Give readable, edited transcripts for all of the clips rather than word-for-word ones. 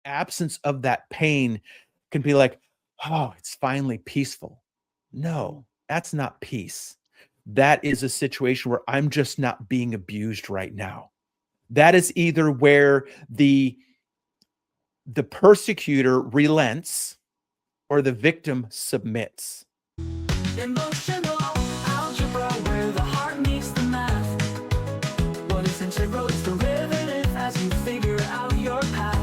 absence of that pain can be like, oh, it's finally peaceful. No, that's not peace. That is a situation where I'm just not being abused right now. That is either where the persecutor relents or the victim submits. Emotional algebra, where the heart meets the math. What is integral is derivative as you figure out your path.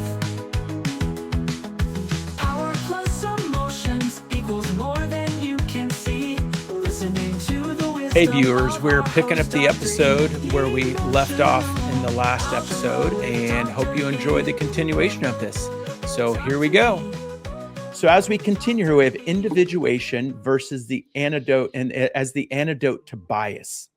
Power plus emotions equals more than you can see. Listening to the wisdom. Hey viewers, we're picking up the episode where we left off in the last episode, and hope you enjoy the continuation of this. So here we go. So as we continue, we have individuation versus the antidote, and as the antidote to bias.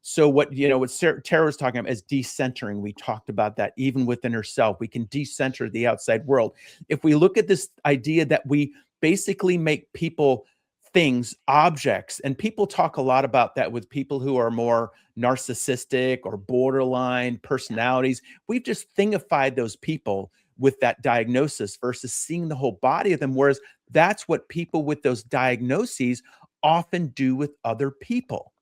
So what Tara was talking about is decentering. We talked about that even within herself. We can decenter the outside world. If we look at this idea that we basically make people, things, objects, and people talk a lot about that with people who are more narcissistic or borderline personalities. We've just thingified those people with that diagnosis versus seeing the whole body of them. Whereas that's what people with those diagnoses often do with other people,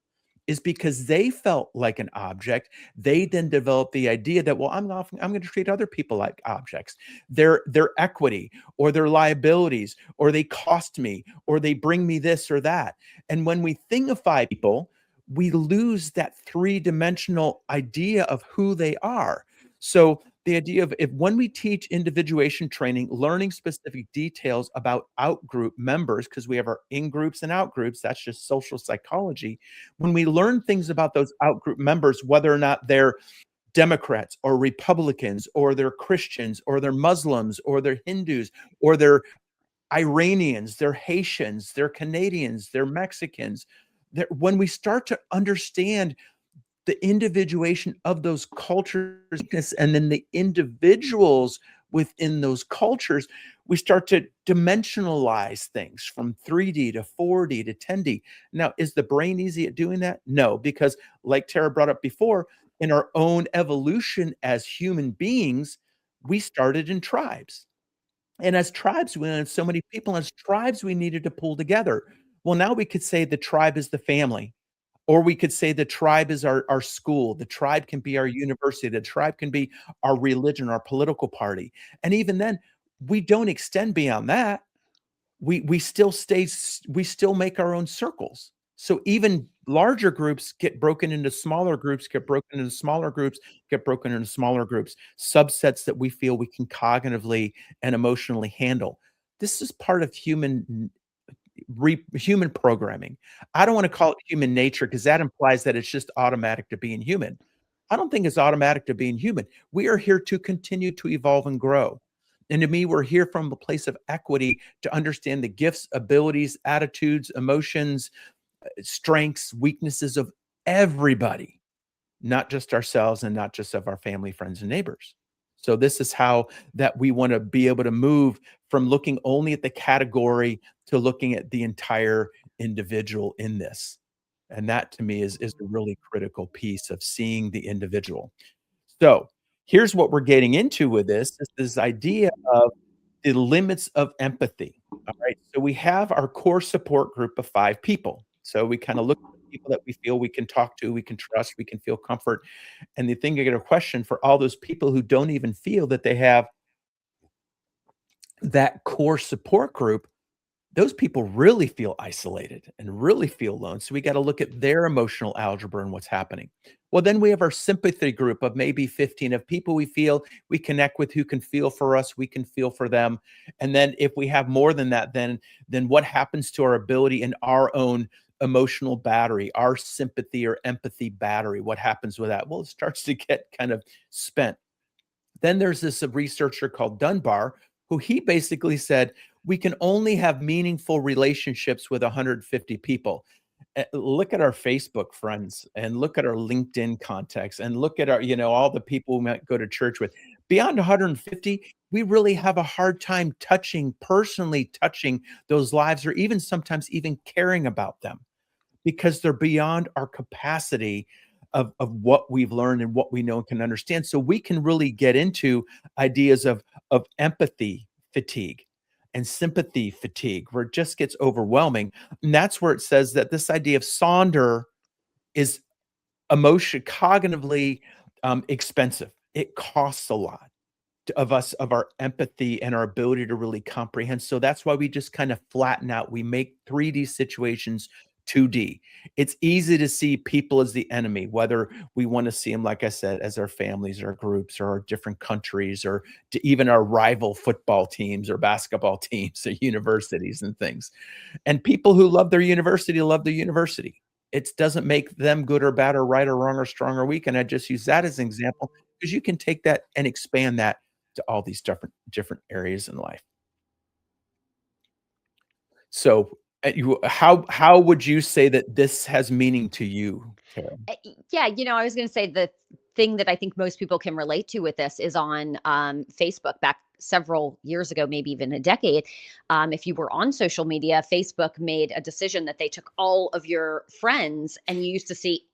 is because they felt like an object. They then develop the idea that, well, I'm going to treat other people like objects. Their equity or their liabilities, or they cost me, or they bring me this or that. And when we thingify people, we lose that three-dimensional idea of who they are. So the idea of, if when we teach individuation training, learning specific details about out-group members, because we have our in-groups and out-groups, that's just social psychology. When we learn things about those out-group members, whether or not they're Democrats or Republicans, or they're Christians, or they're Muslims, or they're Hindus, or they're Iranians, they're Haitians, they're Canadians, they're Mexicans, when we start to understand the individuation of those cultures and then the individuals within those cultures, we start to dimensionalize things from 3D to 4D to 10D. Now, is the brain easy at doing that? No, because like Tara brought up before, in our own evolution as human beings, we started in tribes. And as tribes, we had so many people, as tribes, we needed to pull together. Well, now we could say the tribe is the family. Or we could say the tribe is our school. The tribe can be our university. The tribe can be our religion, our political party. And even then, we don't extend beyond that. We still we still make our own circles. So even larger groups get broken into smaller groups, get broken into smaller groups, get broken into smaller groups, subsets that we feel we can cognitively and emotionally handle. This is part of human programming. I don't want to call it human nature, because that implies that it's just automatic to being human. I don't think it's automatic to being human. We are here to continue to evolve and grow. And to me, we're here from a place of equity to understand the gifts, abilities, attitudes, emotions, strengths, weaknesses of everybody, not just ourselves and not just of our family, friends, and neighbors. So this is how that we want to be able to move from looking only at the category to looking at the entire individual in this. And that to me is a really critical piece of seeing the individual. So here's what we're getting into with this idea of the limits of empathy. All right. So we have our core support group of 5 people. So we kind of look at the people that we feel we can talk to, we can trust, we can feel comfort. And the thing, I get a question for all those people who don't even feel that they have that core support group. Those people really feel isolated and really feel alone. So we got to look at their emotional algebra and what's happening. Well, then we have our sympathy group of maybe 15 of people we feel we connect with, who can feel for us, we can feel for them. And then if we have more than that, then what happens to our ability in our own emotional battery, our sympathy or empathy battery? What happens with that? Well, it starts to get kind of spent. Then there's this researcher called Dunbar, who he basically said, we can only have meaningful relationships with 150 people. Look at our Facebook friends, and look at our LinkedIn contacts, and look at our, all the people we might go to church with. Beyond 150, we really have a hard time personally touching those lives, or even sometimes even caring about them, because they're beyond our capacity of what we've learned and what we know and can understand. So we can really get into ideas of empathy fatigue and sympathy fatigue, where it just gets overwhelming. And that's where it says that this idea of Sonder is emotion cognitively expensive. It costs a lot of us, of our empathy and our ability to really comprehend. So that's why we just kind of flatten out. We make 3D situations 2D. It's easy to see people as the enemy, whether we want to see them, like I said, as our families, our groups, or our different countries, or to even our rival football teams or basketball teams or universities and things. And people who love their university. It doesn't make them good or bad or right or wrong or strong or weak. And I just use that as an example because you can take that and expand that to all these different areas in life. So, how would you say that this has meaning to you, Tara? Yeah, I was going to say the thing that I think most people can relate to with this is on Facebook back several years ago, maybe even a decade. If you were on social media, Facebook made a decision that they took all of your friends, and you used to see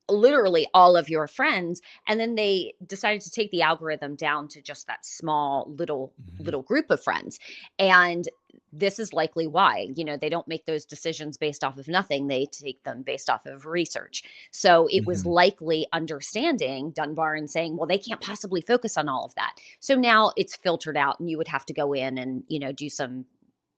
literally all of your friends, and then they decided to take the algorithm down to just that small Mhm, little group of friends. And this is likely why, they don't make those decisions based off of nothing, they take them based off of research. So it was mhm, likely understanding Dunbar and saying, well, they can't possibly focus on all of that. So now it's filtered out, and you would have to go in and, do some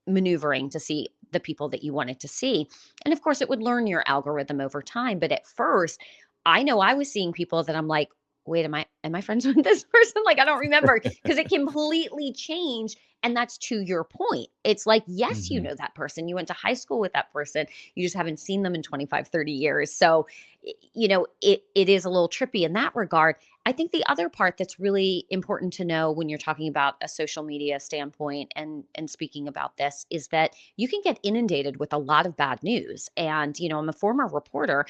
maneuvering to see the people that you wanted to see. And of course, it would learn your algorithm over time. But at first, I know I was seeing people that I'm like, wait, am I friends with this person? Like, I don't remember, because it completely changed. And that's to your point. It's like, yes, you mhm. know that person. You went to high school with that person. You just haven't seen them in 25, 30 years. So, it is a little trippy in that regard. I think the other part that's really important to know when you're talking about a social media standpoint and speaking about this is that you can get inundated with a lot of bad news. And, I'm a former reporter,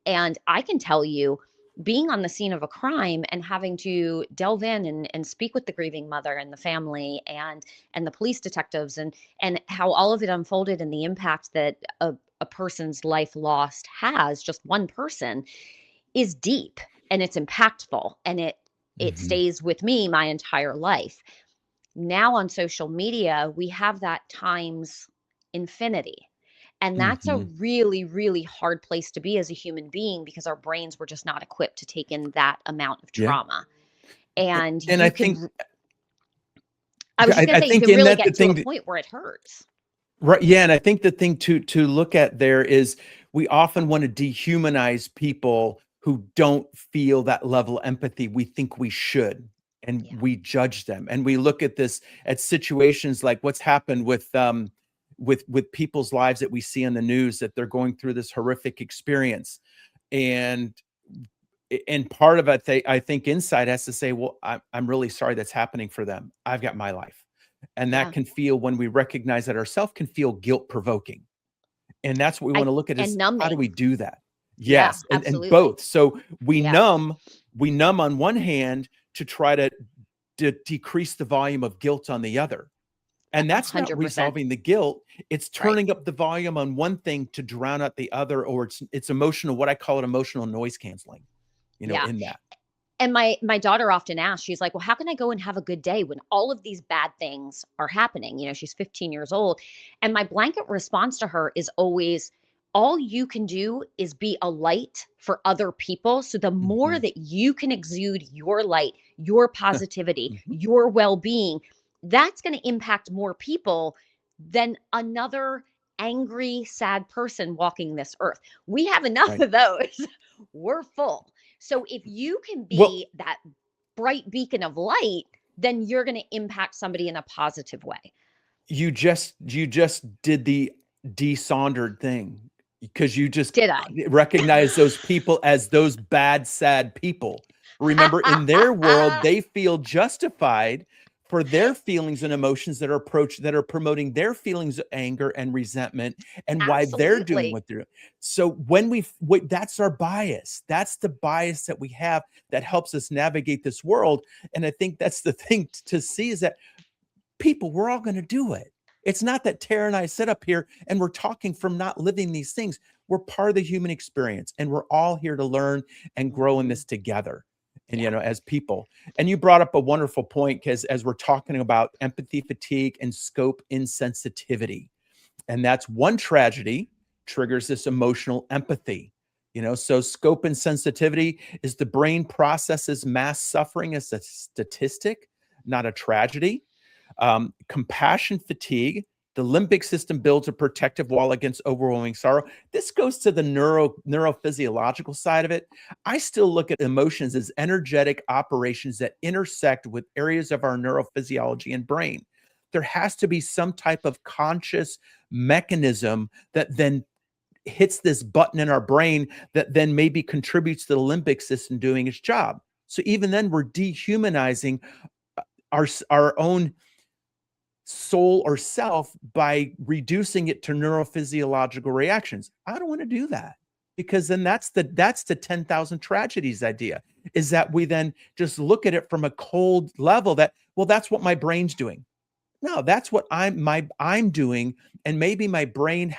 and I can tell you, being on the scene of a crime and having to delve in and speak with the grieving mother and the family and the police detectives, and how all of it unfolded, and the impact that a person's life lost has, just one person, is deep, and it's impactful, and it Mhm, stays with me my entire life. Now on social media, we have that times infinity. And that's a mhm. really, really hard place to be as a human being, because our brains were just not equipped to take in that amount of Yeah, trauma. And and I you think can, I was just going I to say, you think can in really that the get to a thing that point where it hurts. right, yeah, and I think the thing to look at there is we often want to dehumanize people who don't feel that level of empathy. We think we should, and Yeah. we judge them, and we look at this at situations like what's happened with people's lives that we see on the news, that they're going through this horrific experience, and and part of it, I think inside has to say, well, I'm really sorry that's happening for them. I've got my life. And that Yeah. can feel, when we recognize that ourselves, can feel guilt provoking. And that's what we want I to look at And is how do numbing. we do that? Yeah, Yes. And absolutely. both. So Yeah. we numb on one hand to try to decrease the volume of guilt on the other. And A that's not 100%. resolving the guilt. It's Right. turning up the volume on one thing to drown out the other, or it's emotional, what I call it, emotional noise canceling, Yeah. in that. And my daughter often asks, she's like, well, how can I go and have a good day when all of these bad things are happening? She's 15 years old. And my blanket response to her is always, all you can do is be a light for other people. So the more Mhm. that you can exude your light, your positivity, Mhm. your well-being, that's going to impact more people than another angry, sad person walking this earth. We have enough Right. of those. We're full. So if you can Well, be that bright beacon of light, then you're going to impact somebody in a positive way. you just did the desondered thing, because you just Did I? recognize those people as those bad, sad people. Remember, in their world, they feel justified for their feelings and emotions that are promoting their feelings of anger and resentment, and why they're doing Absolutely. what they're doing. So that's our bias. That's the bias that we have that helps us navigate this world. And I think that's the thing to see, is that people, we're all going to do it. It's not that Tara and I sit up here and we're talking from not living these things. we're part of the human experience, and we're all here to learn and grow in this together. And, Yeah. as people. And you brought up a wonderful point, because as we're talking about empathy fatigue and scope insensitivity, and that's one tragedy triggers this emotional empathy. So scope insensitivity is the brain processes mass suffering as a statistic, not a tragedy. Compassion fatigue, the limbic system builds a protective wall against overwhelming sorrow. This goes to the neurophysiological side of it. I still look at emotions as energetic operations that intersect with areas of our neurophysiology and brain. There has to be some type of conscious mechanism that then hits this button in our brain that then maybe contributes to the limbic system doing its job. So even then, we're dehumanizing our own soul or self by reducing it to neurophysiological reactions. I don't want to do that, because then that's the 10,000 tragedies idea, is that we then just look at it from a cold level that, well, that's what my brain's doing. No, that's what I'm doing. And maybe my brain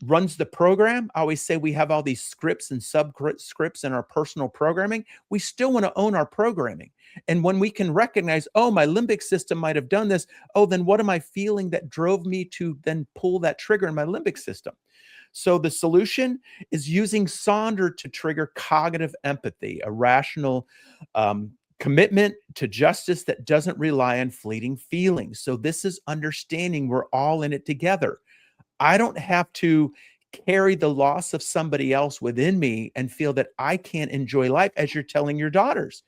runs the program. I always say we have all these scripts and subscripts in our personal programming. We still want to own our programming. And when we can recognize, oh, my limbic system might have done this. Oh, then what am I feeling that drove me to then pull that trigger in my limbic system? So the solution is using Sonder to trigger cognitive empathy, a rational commitment to justice that doesn't rely on fleeting feelings. So this is understanding we're all in it together. I don't have to carry the loss of somebody else within me and feel that I can't enjoy life, as you're telling your daughters.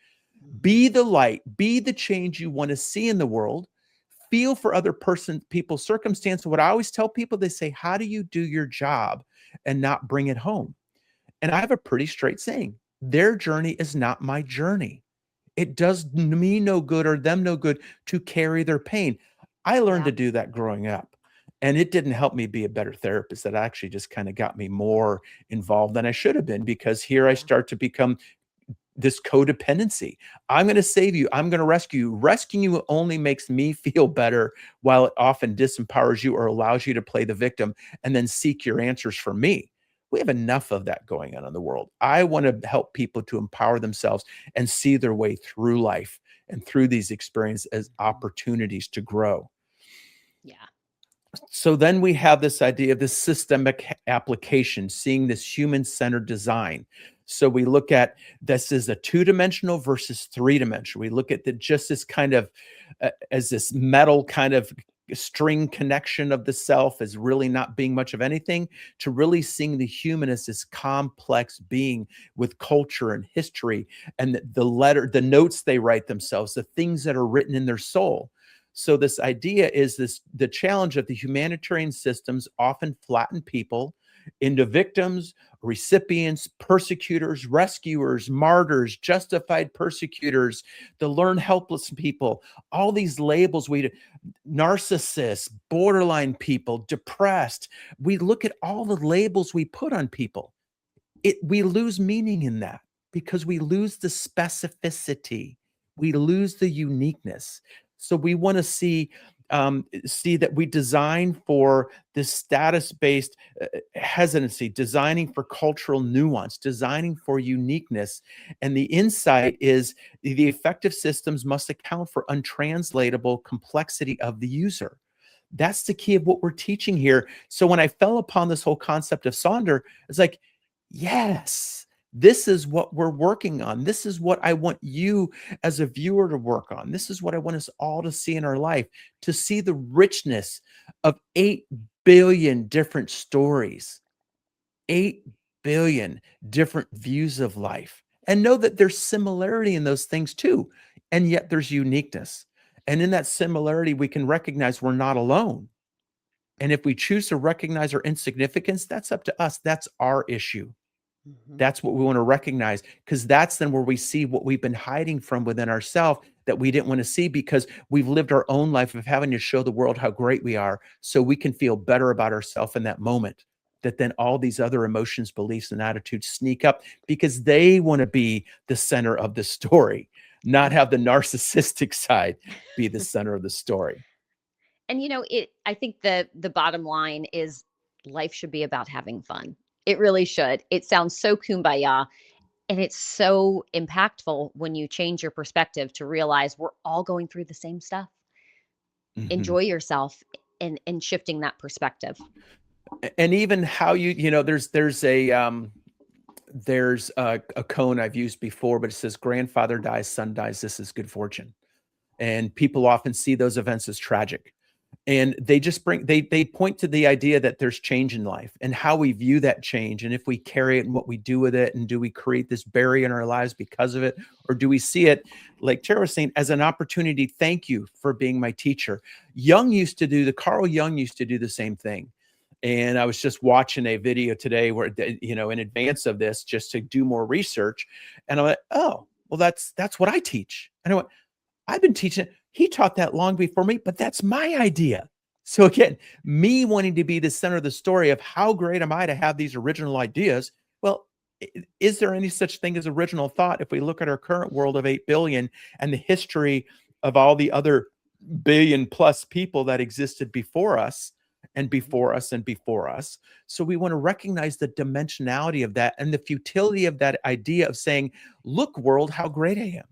Be the light, be the change you want to see in the world. Feel for other people's circumstance. What I always tell people, they say, how do you do your job and not bring it home? And I have a pretty straight saying: their journey is not my journey. It does me no good or them no good to carry their pain. I learned Yeah. to do that growing up, and it didn't help me be a better therapist. That actually just kind of got me more involved than I should have been, because here I start to become this codependency. I'm going to save you. I'm going to rescue you. Rescuing you only makes me feel better, while it often disempowers you or allows you to play the victim and then seek your answers from me. We have enough of that going on in the world. I want to help people to empower themselves and see their way through life and through these experiences as opportunities to grow. Yeah. So then we have this idea of this systemic application, seeing this human-centered design. So we look at this as a two-dimensional versus three-dimensional. We look at just this kind of as this metal kind of string connection of the self as really not being much of anything, to really seeing the human as this complex being with culture and history, and the notes they write themselves, the things that are written in their soul. So this idea is the challenge of the humanitarian systems often flatten people into victims, recipients, persecutors, rescuers, martyrs, justified persecutors, the learned helpless people, all these labels narcissists, borderline people, depressed. We look at all the labels we put on people. We lose meaning in that, because we lose the specificity. We lose the uniqueness. So we want to see that we design for this status-based hesitancy, designing for cultural nuance, designing for uniqueness. And the insight is the effective systems must account for untranslatable complexity of the user. That's the key of what we're teaching here. So when I fell upon this whole concept of Sonder, it's like, yes, this is what we're working on. This is what I want you as a viewer to work on. This is what I want us all to see in our life, to see the richness of 8 billion different stories, 8 billion different views of life, and know that there's similarity in those things too. And yet there's uniqueness. And in that similarity, we can recognize we're not alone. And if we choose to recognize our insignificance, that's up to us. That's our issue. That's what we want to recognize, because that's then where we see what we've been hiding from within ourselves that we didn't want to see, because we've lived our own life of having to show the world how great we are so we can feel better about ourselves in that moment. That then all these other emotions, beliefs, and attitudes sneak up because they want to be the center of the story, not have the narcissistic side be the center of the story. And I think the bottom line is life should be about having fun. It really should. It sounds so kumbaya. And it's so impactful when you change your perspective to realize we're all going through the same stuff. Mhm. Enjoy yourself and shifting that perspective. And even how there's a Koan I've used before, but it says grandfather dies, son dies, this is good fortune. And people often see those events as tragic. And they just they point to the idea that there's change in life and how we view that change. And if we carry it and what we do with it, and do we create this barrier in our lives because of it? Or do we see it, like Tara was saying, as an opportunity? Thank you for being my teacher. Carl Jung used to do the same thing. And I was just watching a video today where, in advance of this, just to do more research. And I'm like, oh, well, that's what I teach. And I went, I've been teaching it. He taught that long before me, but that's my idea. So again, me wanting to be the center of the story of how great am I to have these original ideas? Well, is there any such thing as original thought if we look at our current world of 8 billion and the history of all the other billion plus people that existed before us and before us and before us? So we want to recognize the dimensionality of that and the futility of that idea of saying, look, world, how great I am.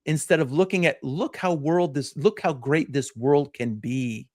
Instead of looking at, look how great this world can be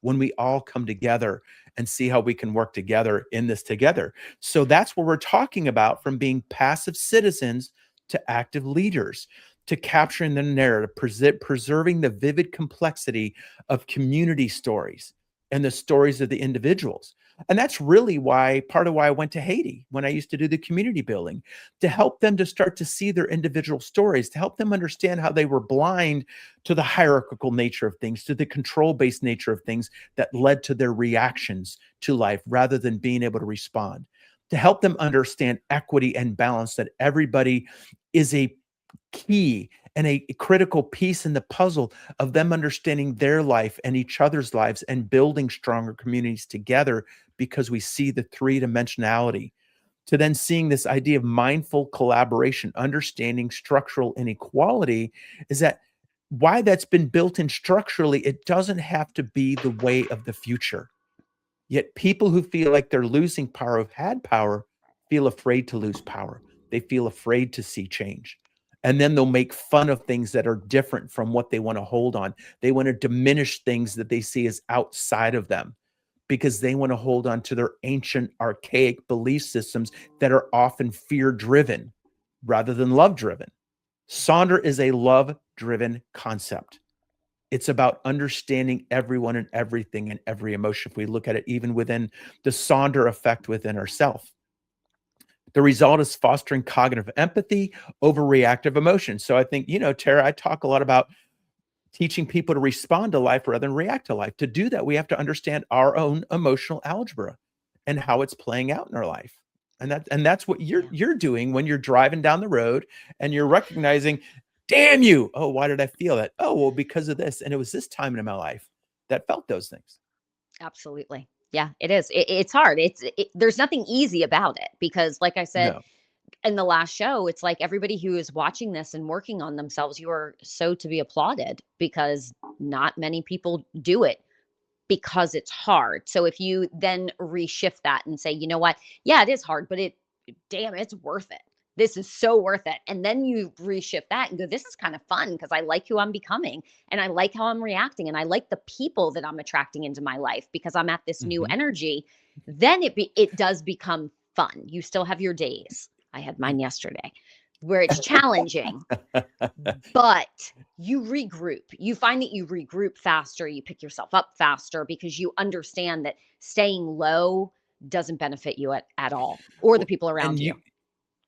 when we all come together and see how we can work together in this together. So that's what we're talking about, from being passive citizens to active leaders, to capturing the narrative, preserving the vivid complexity of community stories and the stories of the individuals. And that's really part of why I went to Haiti when I used to do the community building, to help them to start to see their individual stories, to help them understand how they were blind to the hierarchical nature of things, to the control-based nature of things that led to their reactions to life rather than being able to respond, to help them understand equity and balance, that everybody is a key and a critical piece in the puzzle of them understanding their life and each other's lives and building stronger communities together, because we see the three-dimensionality. To then seeing this idea of mindful collaboration, understanding structural inequality, is that why that's been built in structurally, it doesn't have to be the way of the future. Yet people who feel like they're losing power, who've had power, feel afraid to lose power. They feel afraid to see change. And then they'll make fun of things that are different from what they want to hold on. They want to diminish things that they see as outside of them, because they want to hold on to their ancient, archaic belief systems that are often fear-driven rather than love-driven. Sonder is a love-driven concept. It's about understanding everyone and everything and every emotion. If we look at it even within the Sonder effect within ourselves, the result is fostering cognitive empathy over reactive emotion. So I think, Tara, I talk a lot about teaching people to respond to life rather than react to life. To do that, we have to understand our own emotional algebra and how it's playing out in our life. And that's what you're doing when you're driving down the road and you're recognizing, damn you. Oh, why did I feel that? Oh, well, because of this. And it was this time in my life that felt those things. Absolutely. Yeah, it is. It's hard. There's nothing easy about it because, like I said No. in the last show, it's like everybody who is watching this and working on themselves, you are so to be applauded, because not many people do it because it's hard. So if you then reshift that and say, you know what? Yeah, it is hard, but damn, it's worth it. This is so worth it. And then you reshift that and go, this is kind of fun because I like who I'm becoming and I like how I'm reacting and I like the people that I'm attracting into my life because I'm at this new Mhm. energy. Then it does become fun. You still have your days. I had mine yesterday where it's challenging, but you regroup. You find that you regroup faster, you pick yourself up faster because you understand that staying low doesn't benefit you at all, or the Well, people and around you.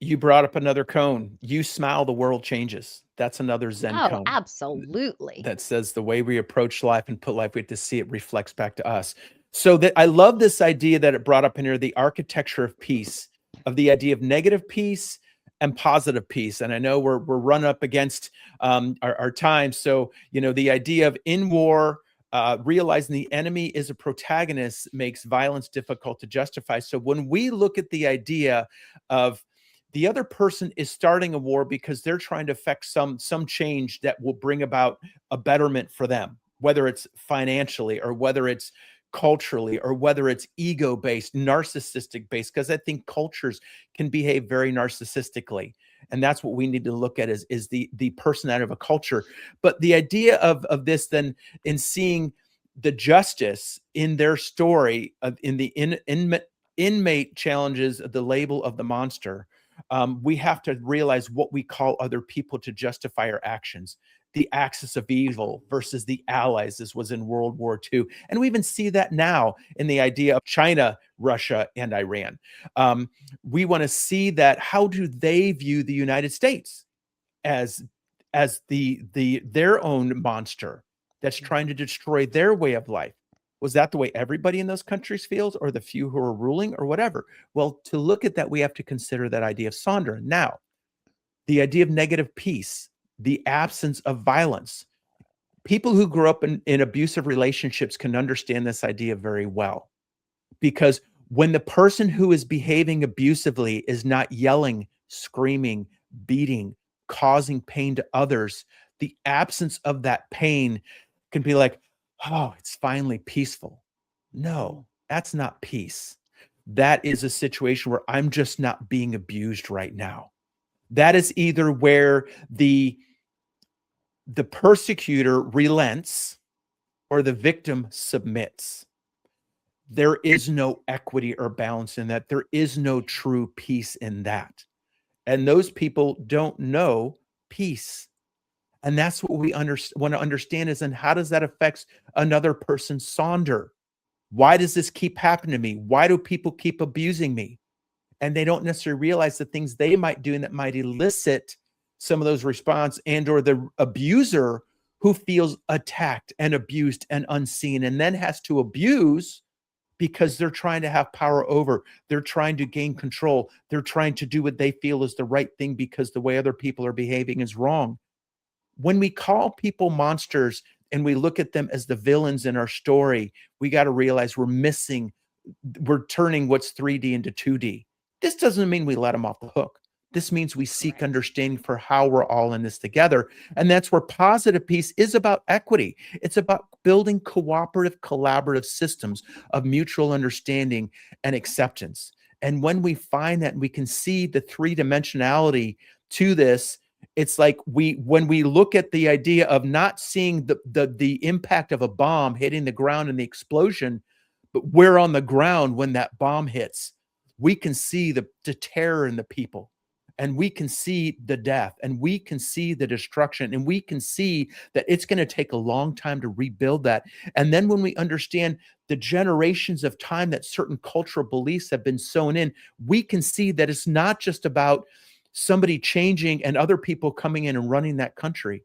you brought up another cone. You smile, the world changes. That's another Zen Oh, cone absolutely. that says the way we approach life and put life, we have to see it reflects back to us. So that I love this idea that it brought up in here, the architecture of peace, of the idea of negative peace and positive peace. And I know we're run up against our time. So, the idea of in war, realizing the enemy is a protagonist makes violence difficult to justify. So when we look at the idea of the other person is starting a war because they're trying to affect some change that will bring about a betterment for them, whether it's financially or whether it's culturally, or whether it's ego based, narcissistic based, because I think cultures can behave very narcissistically. And that's what we need to look at is the personality of a culture. But the idea of this then in seeing the justice in their story of in the inmate challenges the label of the monster, we have to realize what we call other people to justify our actions. The axis of evil versus the allies. This was in World War II. And we even see that now in the idea of China, Russia, and Iran. We want to see that, how do they view the United States as their own monster that's trying to destroy their way of life? Was that the way everybody in those countries feels, or the few who are ruling, or whatever? Well, to look at that, we have to consider that idea of Sonder. Now, the idea of negative peace, the absence of violence. People who grew up in abusive relationships can understand this idea very well, because when the person who is behaving abusively is not yelling, screaming, beating, causing pain to others, the absence of that pain can be like, oh, it's finally peaceful. No, that's not peace. That is a situation where I'm just not being abused right now. That is either where the persecutor relents or the victim submits. There is no equity or balance in that. There is no true peace in that. And those people don't know peace. And that's what we want to understand is, and how does that affect another person's Sonder? Why does this keep happening to me? Why do people keep abusing me? And they don't necessarily realize the things they might do and that might elicit some of those response, and or the abuser who feels attacked and abused and unseen and then has to abuse because they're trying to have power over, they're trying to gain control, they're trying to do what they feel is the right thing because the way other people are behaving is wrong. When we call people monsters and we look at them as the villains in our story, we got to realize we're turning what's 3D into 2D. This doesn't mean we let them off the hook. This means we seek understanding for how we're all in this together. And that's where positive peace is about equity. It's about building cooperative, collaborative systems of mutual understanding and acceptance. And when we find that, we can see the three-dimensionality to this. It's like when we look at the idea of not seeing the impact of a bomb hitting the ground and the explosion, but we're on the ground when that bomb hits, we can see the terror in the people, and we can see the death, and we can see the destruction, and we can see that it's going to take a long time to rebuild that. And then when we understand the generations of time that certain cultural beliefs have been sown in, we can see that it's not just about somebody changing and other people coming in and running that country.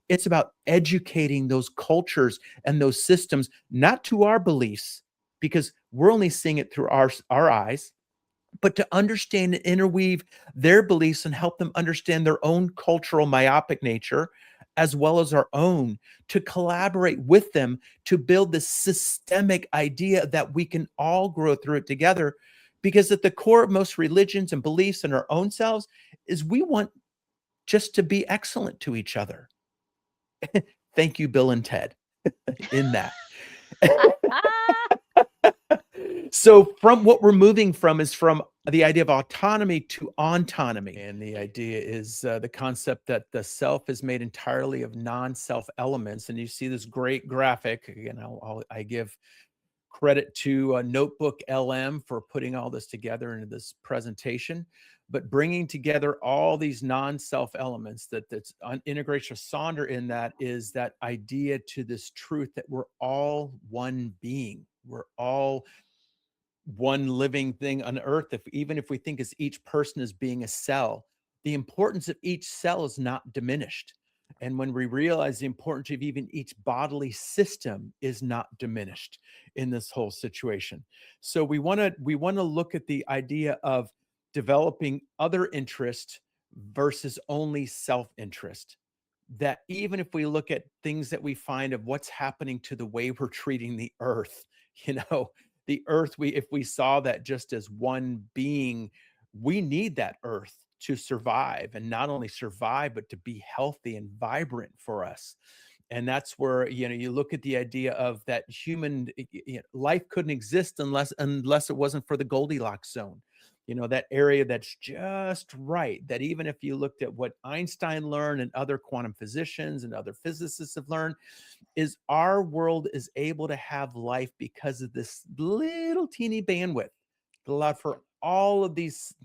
It's about educating those cultures and those systems, not to our beliefs, because we're only seeing it through our eyes, but to understand and interweave their beliefs and help them understand their own cultural myopic nature, as well as our own, to collaborate with them to build this systemic idea that we can all grow through it together. Because at the core of most religions and beliefs in our own selves is we want just to be excellent to each other. Thank you, Bill and Ted, in that. So from what we're moving from is from the idea of autonomy to ontonomy. And the idea is the concept that the self is made entirely of non-self elements. And you see this great graphic. Again, I give credit to Notebook LM for putting all this together into this presentation, but bringing together all these non-self elements that's integration of Sonder in that is that idea to this truth that we're all one being. We're all one living thing on earth. Even if we think as each person as being a cell, the importance of each cell is not diminished. And when we realize the importance of even each bodily system is not diminished in this whole situation. So we want to look at the idea of developing other interest versus only self-interest. That even if we look at things that we find of what's happening to the way we're treating the earth, the earth, if we saw that just as one being, we need that earth to survive, and not only survive, but to be healthy and vibrant for us. And that's where, you look at the idea of that human life couldn't exist unless it wasn't for the Goldilocks zone. That area that's just right. That even if you looked at what Einstein learned and other quantum physicians and other physicists have learned, is our world is able to have life because of this little teeny bandwidth that allowed for Yep. all of these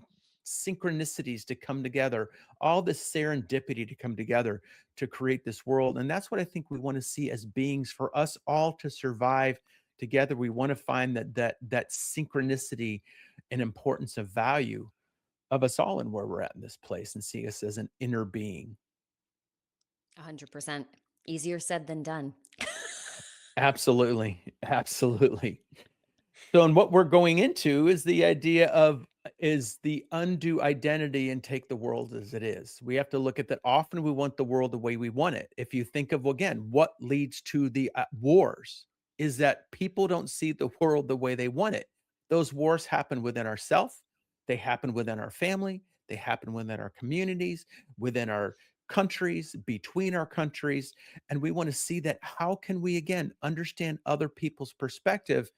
synchronicities to come together, all this serendipity to come together to create this world. And that's what I think we want to see as beings, for us all to survive together. We want to find that synchronicity and importance of value of us all and where we're at in this place, and see us as an inner being. 100%. Easier said than done. Absolutely. Absolutely. So, and what we're going into is the idea of is the undo identity and take the world as it is. We have to look at that. Often we want the world the way we want it. If you think of, again, what leads to the wars is that people don't see the world the way they want it. Those wars happen within ourselves. They happen within our family. They happen within our communities, within our countries, between our countries. And we want to see that. How can we, again, understand other people's perspective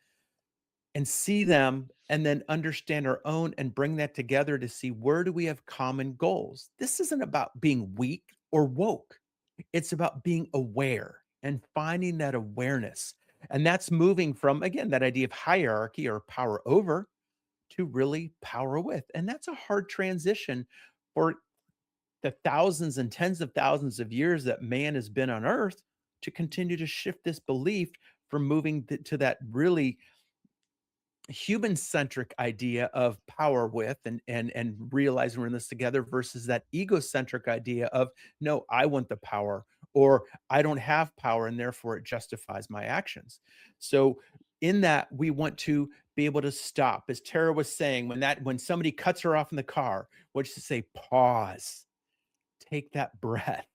and see them, and then understand our own and bring that together to see where do we have common goals. This isn't about being weak or woke. It's about being aware and finding that awareness. And that's moving from, again, that idea of hierarchy or power over to really power with. And that's a hard transition for the thousands and tens of thousands of years that man has been on earth, to continue to shift this belief from moving to that really human centric idea of power with, and realizing we're in this together, versus that egocentric idea of, no, I want the power, or I don't have power and therefore it justifies my actions. So in that, we want to be able to stop, as Tara was saying, when somebody cuts her off in the car, what to say, pause, take that breath,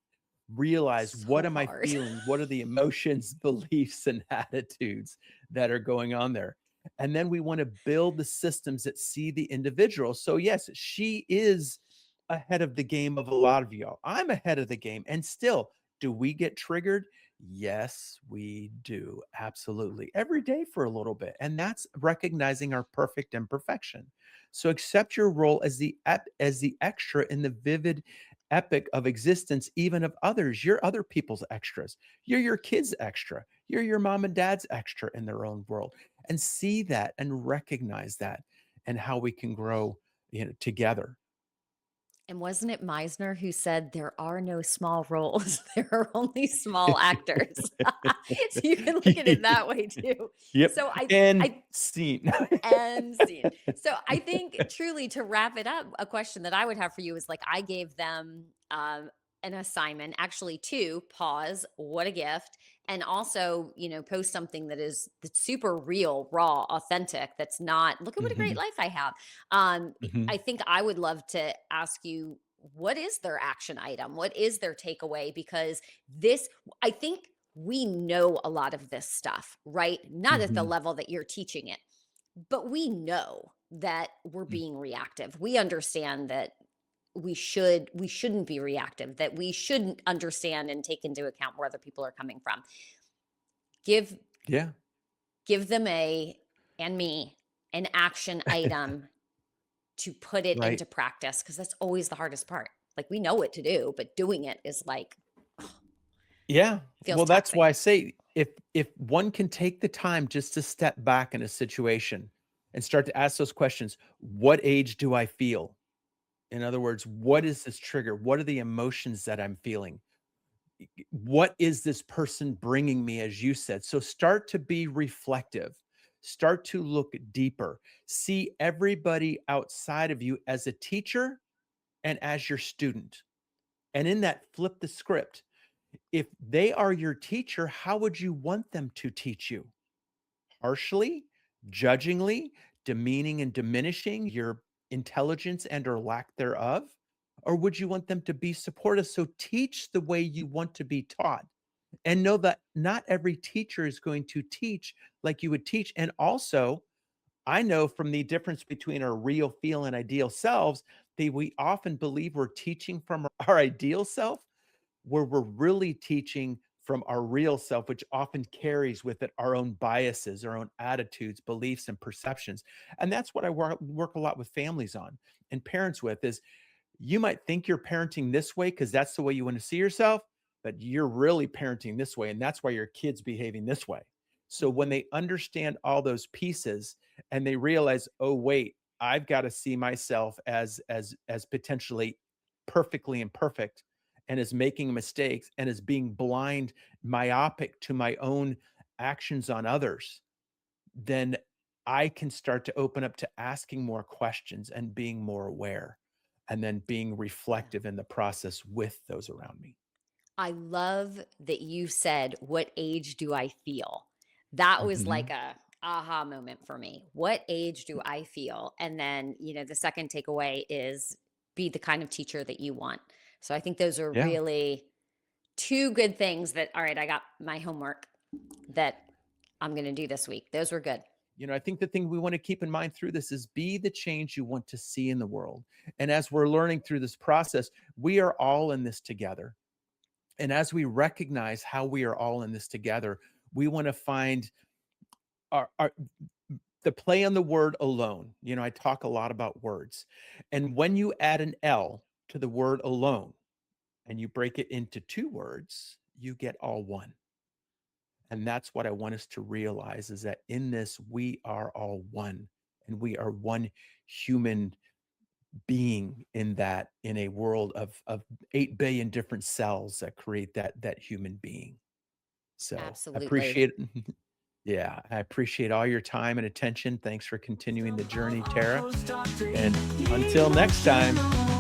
realize, what So am I hard. feeling? What are the emotions, beliefs, and attitudes that are going on there? And then we want to build the systems that see the individual. So, yes, she is ahead of the game of a lot of y'all. I'm ahead of the game. And still, do we get triggered? Yes, we do. Absolutely. Every day for a little bit. And that's recognizing our perfect imperfection. So accept your role as as the extra in the vivid epic of existence, even of others. You're other people's extras. You're your kids' extra. You're your mom and dad's extra in their own world. And see that and recognize that, and how we can grow, together. And wasn't it Meisner who said there are no small roles, there are only small actors? So you can look at it that way too. Yep. So I And I scene. and scene. So I think truly, to wrap it up, a question that I would have for you is, like, I gave them an assignment, actually two: pause, what a gift, and also, post something that's super real, raw, authentic. That's not, look at what a great Mhm, life I have. mhm. I think I would love to ask you, what is their action item? What is their takeaway? Because this, I think we know a lot of this stuff, right? Not at the Mhm. level that you're teaching it, but we know that we're Mm. being reactive. We understand that we shouldn't be reactive, that we shouldn't understand and take into account where other people are coming from. Give Yeah. give them and me an action item to put it Right. into practice, because that's always the hardest part. Like, we know what to do, but doing it is like, Yeah. feels Well, that's why taxing. I say, if one can take the time just to step back in a situation and start to ask those questions, what age do I feel? In other words, what is this trigger? What are the emotions that I'm feeling? What is this person bringing me, as you said? So start to be reflective, start to look deeper, see everybody outside of you as a teacher and as your student. And in that, flip the script. If they are your teacher, how would you want them to teach you? Harshly, judgingly, demeaning and diminishing your intelligence and or lack thereof? Or would you want them to be supportive? So teach the way you want to be taught, and know that not every teacher is going to teach like you would teach. And also, I know from the difference between our real, feel, and ideal selves, that we often believe we're teaching from our ideal self, where we're really teaching from our real self, which often carries with it our own biases, our own attitudes, beliefs, and perceptions. And that's what I work a lot with families on and parents with is you might think you're parenting this way because that's the way you want to see yourself, but you're really parenting this way. And that's why your kid's behaving this way. So when they understand all those pieces and they realize, oh, wait, I've got to see myself as potentially perfectly imperfect and as making mistakes and as being blind, myopic to my own actions on others, then I can start to open up to asking more questions and being more aware and then being reflective in the process with those around me. I love that you said, "What age do I feel?" That was like Mhm. a aha moment for me. What age do I feel? And then, the second takeaway is be the kind of teacher that you want. So I think those are Yeah. really two good things that, all right, I got my homework that I'm going to do this week. Those were good. I think the thing we want to keep in mind through this is be the change you want to see in the world. And as we're learning through this process, we are all in this together. And as we recognize how we are all in this together, we want to find our the play on the word alone. I talk a lot about words. And when you add an L to the word alone and you break it into two words, you get all one. And that's what I want us to realize is that in this, we are all one and we are one human being in a world of 8 billion different cells that create that human being. So I Absolutely. appreciate yeah, I appreciate all your time and attention. Thanks for continuing the journey, Tara. And until next time.